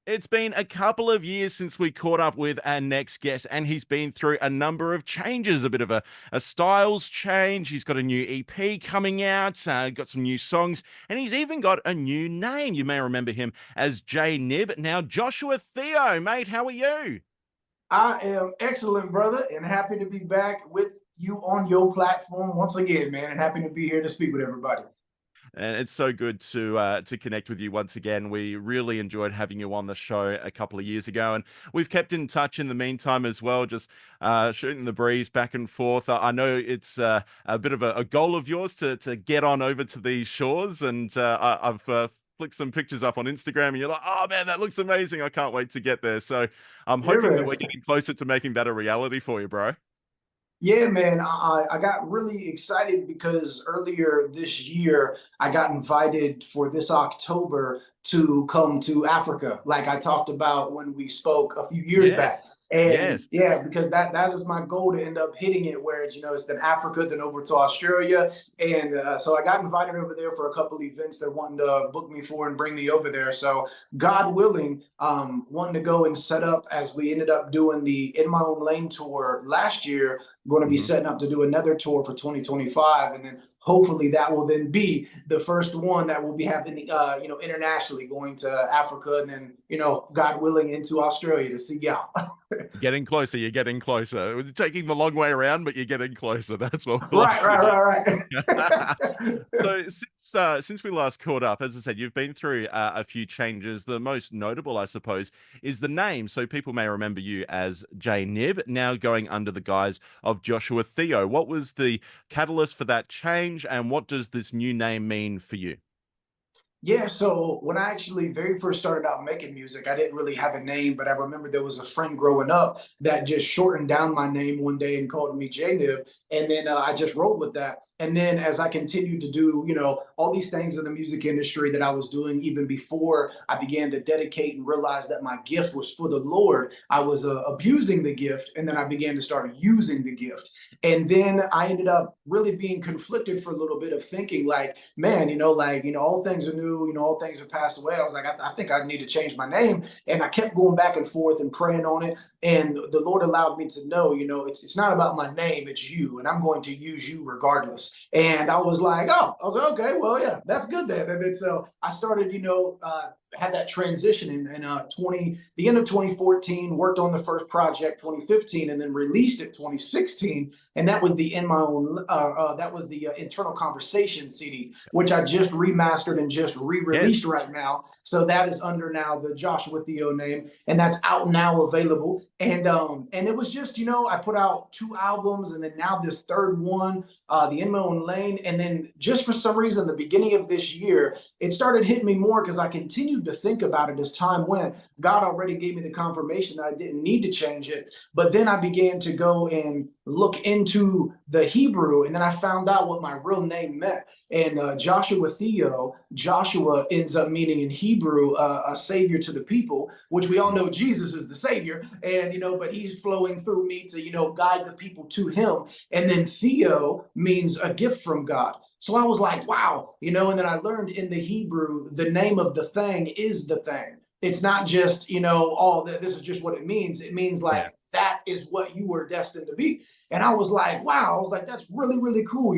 It's been a couple of years since we caught up with our next guest, and he's been through a number of changes, a bit of a styles change. He's got a new EP coming out, got some new songs, and he's even got a new name. You may remember him as J Nib. Now, Joshua Theo, mate, how are you? I am excellent, brother, and happy to be back with you on your platform once again, man, and happy to be here to speak with everybody. And it's so good to connect with you once again. We really enjoyed having you on the show a couple of years ago, and we've kept in touch in the meantime as well, just shooting the breeze back and forth. I know it's a bit of a goal of yours to get on over to these shores, and I've flicked some pictures up on Instagram, and you're like, "Oh man, that looks amazing! I can't wait to get there." So I'm Yeah, hoping that man. we're getting closer to making that a reality for you, bro. Yeah, man. I got really excited because earlier this year I got invited for this October to come to Africa, like I talked about when we spoke a few years back. Yes, And yes. yeah, because that is my goal to end up hitting it where it's then Africa, then over to Australia. And so I got invited over there for a couple events they're wanting to book me for and bring me over there. So God willing, wanting to go and set up as we ended up doing the In My Own Lane tour last year, going to be Mhm. setting up to do another tour for 2025, and then hopefully that will then be the first one that will be happening, internationally, going to Africa, and then God willing into Australia to see y'all. Getting closer, you're getting closer. We're taking the long way around, but you're getting closer. That's what we like Right, to right, hear. right, right. So since we last caught up, as I said, you've been through a few changes. The most notable, I suppose, is the name. So people may remember you as J Nib, now going under the guise of Joshua Theo. What was the catalyst for that change, and what does this new name mean for you? Yeah, so when I actually very first started out making music, I didn't really have a name, but I remember there was a friend growing up that just shortened down my name one day and called me J-Nib. And then I just rolled with that. And then as I continued to do, all these things in the music industry that I was doing even before I began to dedicate and realize that my gift was for the Lord, I was abusing the gift. And then I began to start using the gift. And then I ended up really being conflicted for a little bit of thinking like, man, all things are new, all things have passed away. I was like, I think I need to change my name. And I kept going back and forth and praying on it. And the Lord allowed me to know, it's not about my name, it's you. And I'm going to use you regardless. And I was like, oh, I was like, okay, well, yeah, that's good then. And then so I started, had that transition in the end of 2014, worked on the first project 2015, and then released it 2016. And that was the In My Own that was the Internal Conversation CD, which I just remastered and just re-released Yes. right now. So that is under now the Joshua Theo name, and that's out now, available. And it was just, I put out two albums, and then now this third one, the In My Own Lane. And then just for some reason, the beginning of this year, it started hitting me more because I continued to think about it as time went. God already gave me the confirmation that I didn't need to change it. But then I began to go and look into the Hebrew, and then I found out what my real name meant. And Joshua Theo, Joshua ends up meaning in Hebrew a savior to the people, which we all Mm. know Jesus is the savior. And, but he's flowing through me to, guide the people to him. And then Theo means a gift from God. So I was like, wow, and then I learned in the Hebrew, the name of the thing is the thing. It's not just, oh, this is just what it means. It means Yeah. like that is what you were destined to be. And I was like, wow, I was like, that's really, really cool.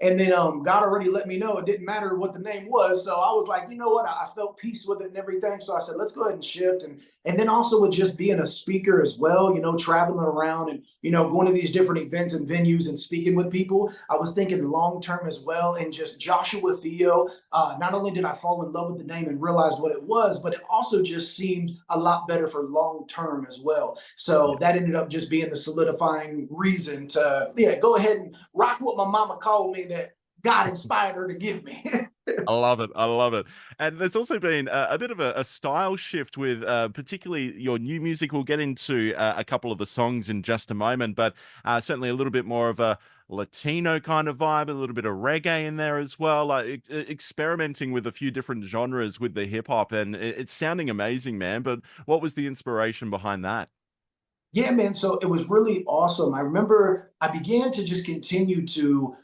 And then God already let me know it didn't matter what the name was. So I was like, you know what? I felt peace with it and everything. So I said, let's go ahead and shift. And then also with just being a speaker as well, traveling around and going to these different events and venues and speaking with people. I was thinking long term as well. And just Joshua Theo, not only did I fall in love with the name and realize what it was, but it also just seemed a lot better for long term as well. So that ended up just being the solidifying reason to, yeah, go ahead and rock what my mama called me that God inspired her to give me. I love it. I love it. And there's also been a bit of a style shift with particularly your new music. We'll get into a couple of the songs in just a moment, but certainly a little bit more of a Latino kind of vibe, a little bit of reggae in there as well, like experimenting with a few different genres with the hip hop. And it's sounding amazing, man. But what was the inspiration behind that? Yeah, man. So it was really awesome. I remember I began to just continue to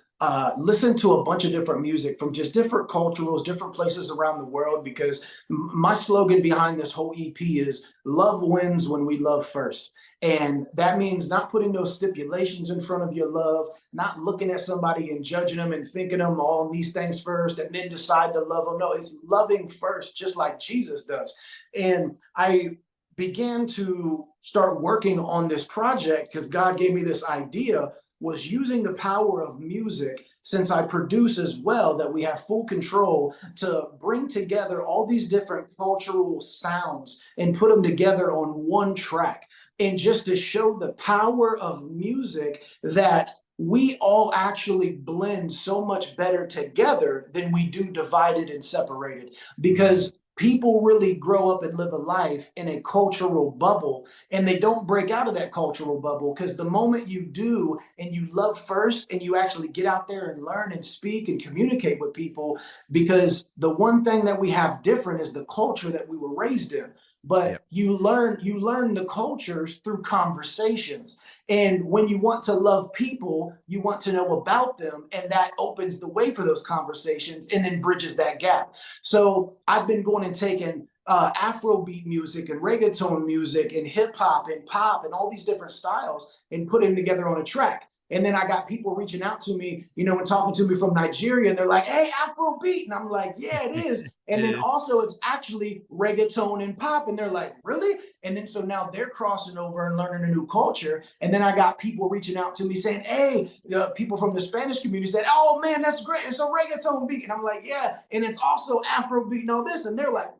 listen to a bunch of different music from just different cultures, different places around the world. Because my slogan behind this whole EP is "Love wins when we love first." And that means not putting those stipulations in front of your love, not looking at somebody and judging them and thinking them all these things first and then decide to love them. No, it's loving first, just like Jesus does. And I began to start working on this project because God gave me this idea, was using the power of music, since I produce as well, that we have full control to bring together all these different cultural sounds and put them together on one track. And just to show the power of music, that we all actually blend so much better together than we do divided and separated. Mm. Because people really grow up and live a life in a cultural bubble, and they don't break out of that cultural bubble, because the moment you do and you love first and you actually get out there and learn and speak and communicate with people. Because the one thing that we have different is the culture that we were raised in. Yep. But you learn the cultures through conversations. And when you want to love people, you want to know about them, and that opens the way for those conversations and then bridges that gap. So I've been going and taking Afrobeat music and reggaeton music and hip hop and pop and all these different styles and putting them together on a track. And then I got people reaching out to me, and talking to me from Nigeria, and they're like, "Hey, Afrobeat," and I'm like, "Yeah, it is." And then Yeah. also it's actually reggaeton and pop, and they're like, "Really?" And then so now they're crossing over and learning a new culture. And then I got people reaching out to me saying, "Hey," the people from the Spanish community said, "Oh man, that's great. It's a reggaeton beat." And I'm like, "Yeah." And it's also Afrobeat and all this. And they're like,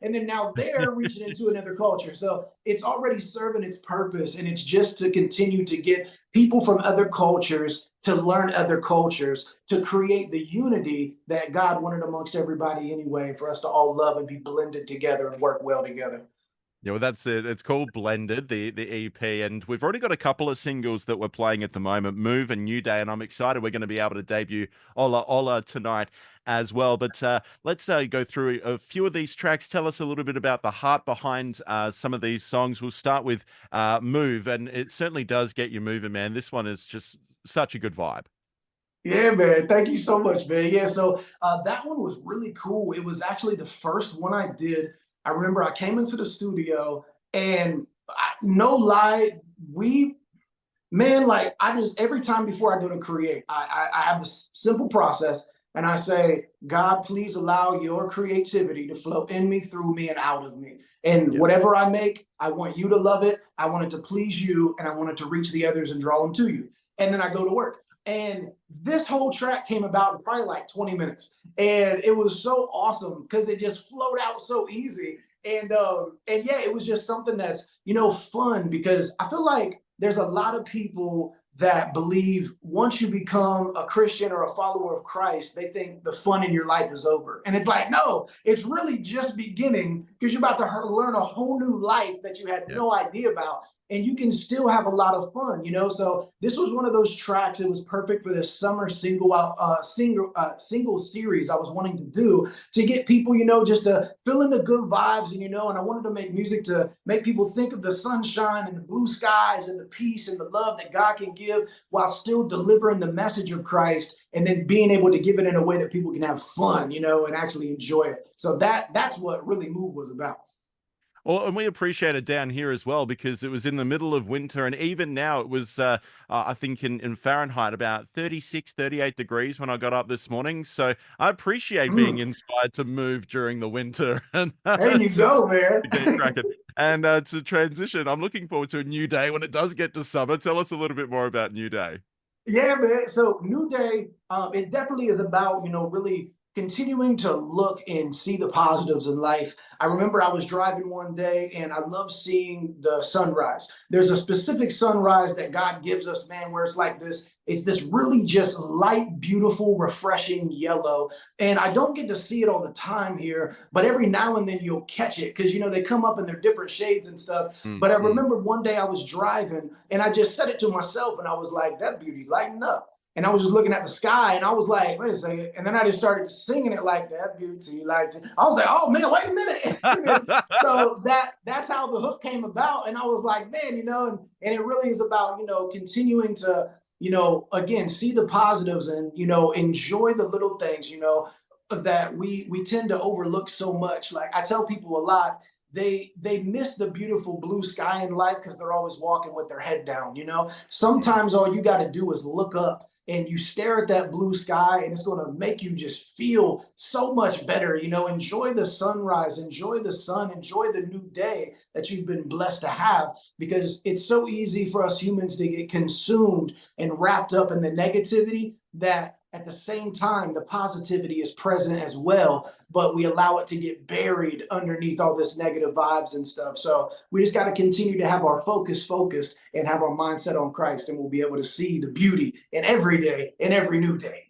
and then now they're reaching into another culture. So it's already serving its purpose. And it's just to continue to get people from other cultures to learn other cultures, to create the unity that God wanted amongst everybody anyway, for us to all love and be blended together and work well together. Yeah, well, that's it. It's called Blended, the EP, and we've already got a couple of singles that we're playing at the moment, Move and New Day, and I'm excited we're going to be able to debut Ola Ola tonight as well. But let's go through a few of these tracks. Tell us a little bit about the heart behind some of these songs. We'll start with Move, and it certainly does get you moving, man. This one is just such a good vibe. Yeah, man. Thank you so much, man. Yeah, so that one was really cool. It was actually the first one I did. I remember I came into the studio, and no lie, we man, like I just every time before I go to create, I have this simple process, and I say, God, please allow your creativity to flow in me, through me, and out of me. And Yeah. whatever I make, I want you to love it. I want it to please you, and I want it to reach the others and draw them to you. And then I go to work. And this whole track came about in probably like 20 minutes. And it was so awesome because it just flowed out so easy. And yeah, it was just something that's, fun, because I feel like there's a lot of people that believe once you become a Christian or a follower of Christ, they think the fun in your life is over. And it's like, no, it's really just beginning, because you're about to learn a whole new life that you had Yeah. no idea about. And you can still have a lot of fun. So this was one of those tracks. It was perfect for this summer single series I was wanting to do, to get people, just to feel in the good vibes. And I wanted to make music to make people think of the sunshine and the blue skies and the peace and the love that God can give, while still delivering the message of Christ, and then being able to give it in a way that people can have fun, and actually enjoy it. So that's what really Move was about. Well, and we appreciate it down here as well, because it was in the middle of winter, and even now it was, I think in Fahrenheit, about 36, 38 degrees when I got up this morning. So I appreciate being Mm, inspired to move during the winter and there you go, to get man. cracking. And to transition, I'm looking forward to a new day when it does get to summer. Tell us a little bit more about New Day. Yeah, man. So New Day, it definitely is about, really continuing to look and see the positives in life. I remember I was driving one day, and I love seeing the sunrise. There's a specific sunrise that God gives us, man, where it's this really just light, beautiful, refreshing yellow. And I don't get to see it all the time here, but every now and then you'll catch it, because, they come up in their different shades and stuff. But I Mm. remember one day I was driving, and I just said it to myself, and I was like, that beauty lighten up. And I was just looking at the sky, and I was like, wait a second. And then I just started singing it like that beauty. Like, I was like, oh man, wait a minute. And then, so that's how the hook came about. And I was like, man, and it really is about, continuing to again, see the positives and, enjoy the little things, that we tend to overlook so much. Like I tell people a lot, they miss the beautiful blue sky in life because they're always walking with their head down. Mm. Sometimes all you got to do is look up and you stare at that blue sky, and it's going to make you just feel so much better. Enjoy the sunrise, enjoy the sun, enjoy the new day that you've been blessed to have, because it's so easy for us humans to get consumed and wrapped up in the negativity that at the same time the positivity is present as well, but we allow it to get buried underneath all this negative vibes and stuff. So we just got to continue to have our focused and have our mindset on Christ, and we'll be able to see the beauty in every day and every new day.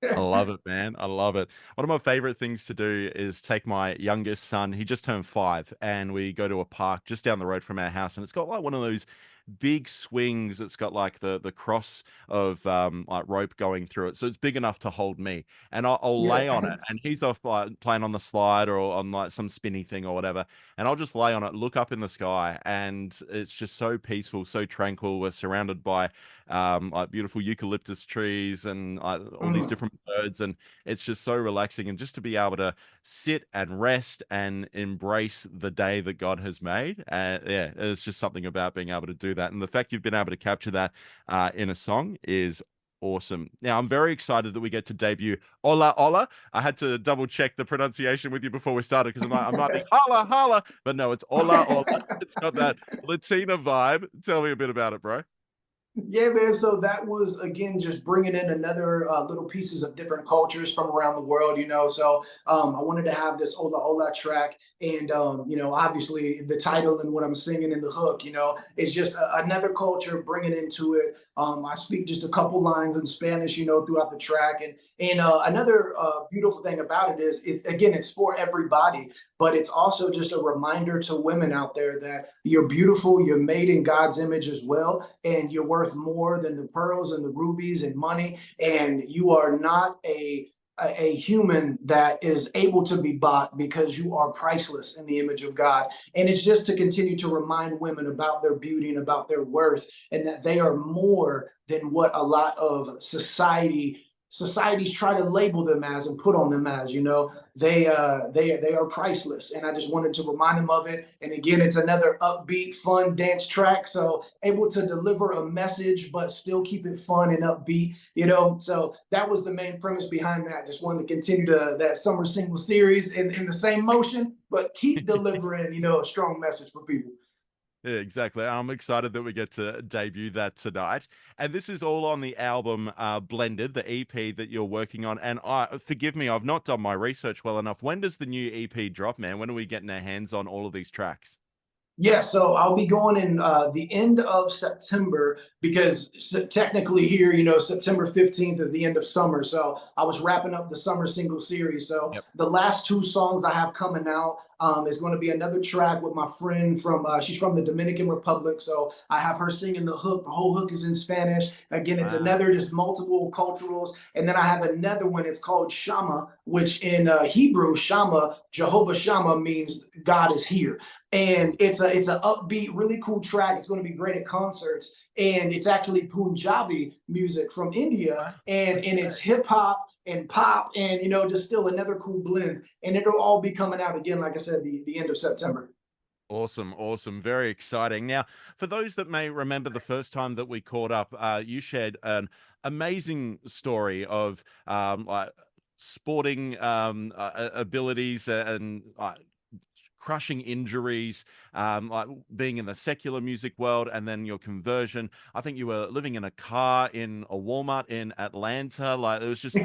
I love it, man. I love it. One of my favorite things to do is take my youngest son. He just turned 5, and we go to a park just down the road from our house, and it's got like one of those big swings. It's got like the cross of like rope going through it, so it's big enough to hold me. And I'll Yeah. lay on it, and he's off like playing on the slide or on like some spinny thing or whatever. And I'll just lay on it, look up in the sky, and it's just so peaceful, so tranquil. We're surrounded by like beautiful eucalyptus trees and all these Mhm. different birds, and it's just so relaxing. And just to be able to sit and rest and embrace the day that God has made, yeah, it's just something about being able to do that. And the fact you've been able to capture that in a song is awesome. Now, I'm very excited that we get to debut Ola Ola. I had to double check the pronunciation with you before we started because I might be holla holla, but no, it's Ola Ola. It's got that Latina vibe. Tell me a bit about it, bro. Yeah, man. So that was again just bringing in another little pieces of different cultures from around the world. So I wanted to have this Ola Ola track, and obviously the title and what I'm singing in the hook, is just another culture bringing into it. I speak just a couple lines in Spanish, throughout the track, and another beautiful thing about it is, again, it's for everybody, but it's also just a reminder to women out there that you're beautiful, you're made in God's image as well, and you're worth more than the pearls and the rubies and money, and you are not a human that is able to be bought, because you are priceless in the image of God. And it's just to continue to remind women about their beauty and about their worth, and that they are more than what a lot of societies try to label them as and put on them as. They are priceless, and I just wanted to remind them of it. And again, it's another upbeat, fun dance track, so able to deliver a message but still keep it fun and upbeat. So that was the main premise behind that. Just wanted to continue that summer single series in the same motion, but keep delivering a strong message for people. Yeah, exactly. I'm excited that we get to debut that tonight. And this is all on the album Blended, the EP that you're working on. And forgive me, I've not done my research well enough. When does the new EP drop, man? When are we getting our hands on all of these tracks? Yeah, so I'll be going in the end of September, because technically here, September 15th is the end of summer. So I was wrapping up the summer single series. So Yep. the last two songs I have coming out is going to be another track with my friend she's from the Dominican Republic. So I have her singing the hook. The whole hook is in Spanish. Again, it's Wow. another just multiple culturals. And then I have another one. It's called Shama, which in Hebrew, Shama, Jehovah Shama means God is here, and it's an upbeat, really cool track. It's going to be great at concerts, and it's actually Punjabi music from India, Wow. and it's Okay. hip hop and pop, and just still another cool blend. And it'll all be coming out again, like I said, the end of September. Awesome, awesome, very exciting. Now, for those that may remember the first time that we caught up, you shared an amazing story of like sporting abilities and crushing injuries, like being in the secular music world, and then your conversion. I think you were living in a car in a Walmart in Atlanta. Like it was just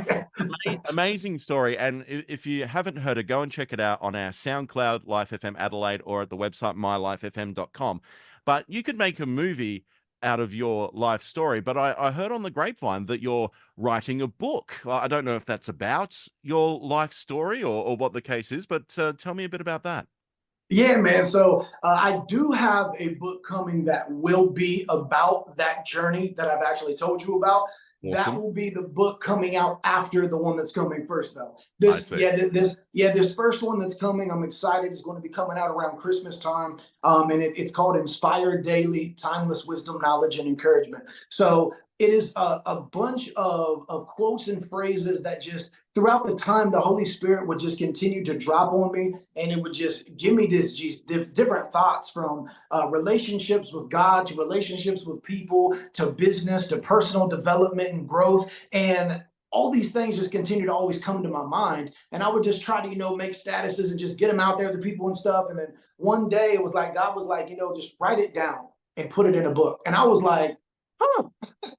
amazing story. And if you haven't heard it, go and check it out on our SoundCloud, Life FM Adelaide, or at the website mylifefm.com. But you could make a movie out of your life story. But I heard on the grapevine that you're writing a book. I don't know if that's about your life story or what the case is, but tell me a bit about that. Yeah, man. So I do have a book coming that will be about that journey that I've actually told you about. That Awesome. will be the book coming out after the one that's coming first, though. I This, see. yeah, this first one that's coming, I'm excited. It's going to be coming out around Christmas time, and it's called "Inspired Daily: Timeless Wisdom, Knowledge, and Encouragement." So it is a bunch of quotes and phrases that just throughout the time the Holy Spirit would just continue to drop on me, and it would just give me this just different thoughts from relationships with God to relationships with people to business to personal development and growth. And all these things just continue to always come to my mind. And I would just try to, make statuses and just get them out there to people and stuff. And then one day it was like, God was like, just write it down and put it in a book. And I was like, huh.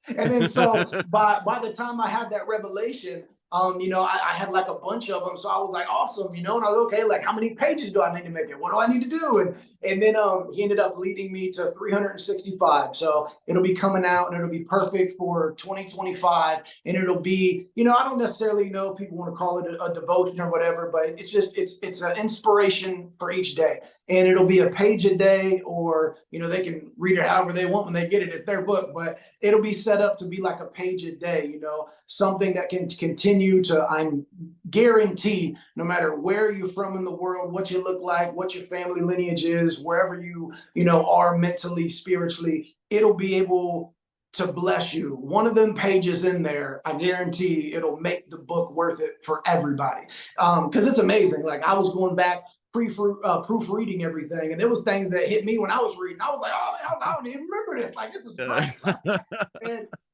And then so by the time I had that revelation, I had like a bunch of them. So I was like, awesome, and I was okay, like how many pages do I need to make it? What do I need to do? And then he ended up leading me to 365. So it'll be coming out and it'll be perfect for 2025. And it'll be, I don't necessarily know if people want to call it a devotion or whatever, but it's an inspiration for each day. And it'll be a page a day, or they can read it however they want when they get it. It's their book, but it'll be set up to be like a page a day, something that can continue to, I'm guarantee, no matter where you're from in the world, what you look like, what your family lineage is, wherever you are mentally, spiritually, it'll be able to bless you. One of them pages in there, I guarantee it'll make the book worth it for everybody. Because it's amazing. Like I was going back proofreading everything, and there was things that hit me when I was reading. I was like, oh man, I don't even remember this. Like this is great.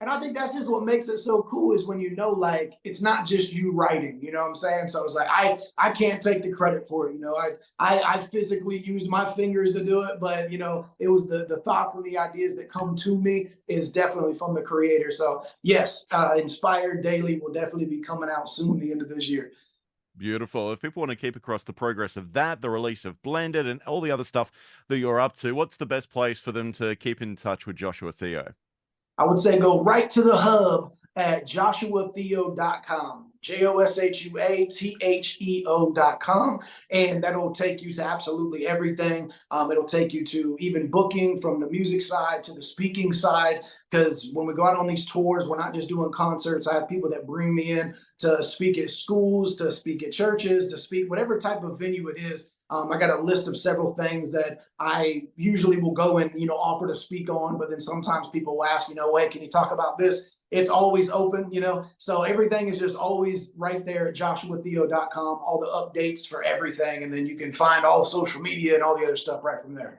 And I think that's just what makes it so cool is when like it's not just you writing, you know what I'm saying? So it's like I can't take the credit for it. I physically used my fingers to do it, but it was the thoughts and the ideas that come to me is definitely from the creator. So yes, Inspired Daily will definitely be coming out soon, the end of this year. Beautiful. If people want to keep across the progress of that, the release of Blended, and all the other stuff that you're up to, what's the best place for them to keep in touch with Joshua Theo? I would say go right to the hub at joshuatheo.com. JOSHUATHEO.com. And that'll take you to absolutely everything. It'll take you to even booking from the music side to the speaking side. Because when we go out on these tours, we're not just doing concerts. I have people that bring me in to speak at schools, to speak at churches, to speak whatever type of venue it is. I got a list of several things that I usually will go and offer to speak on, but then sometimes people will ask, hey, can you talk about this? It's always open, so everything is just always right there at joshuatheo.com, all the updates for everything, and then you can find all social media and all the other stuff right from there.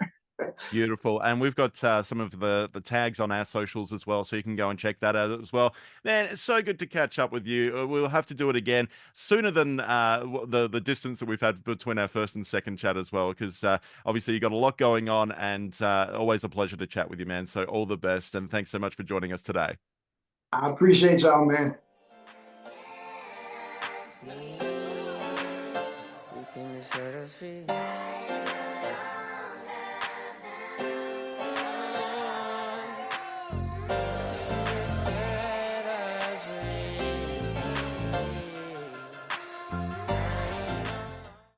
Beautiful. And we've got some of the tags on our socials as well, so you can go and check that out as well. Man, it's so good to catch up with you. We'll have to do it again sooner than the distance that we've had between our first and second chat as well, because obviously you got a lot going on, and always a pleasure to chat with you, man. So all the best, and thanks so much for joining us today. I appreciate y'all, man. You came to set us free.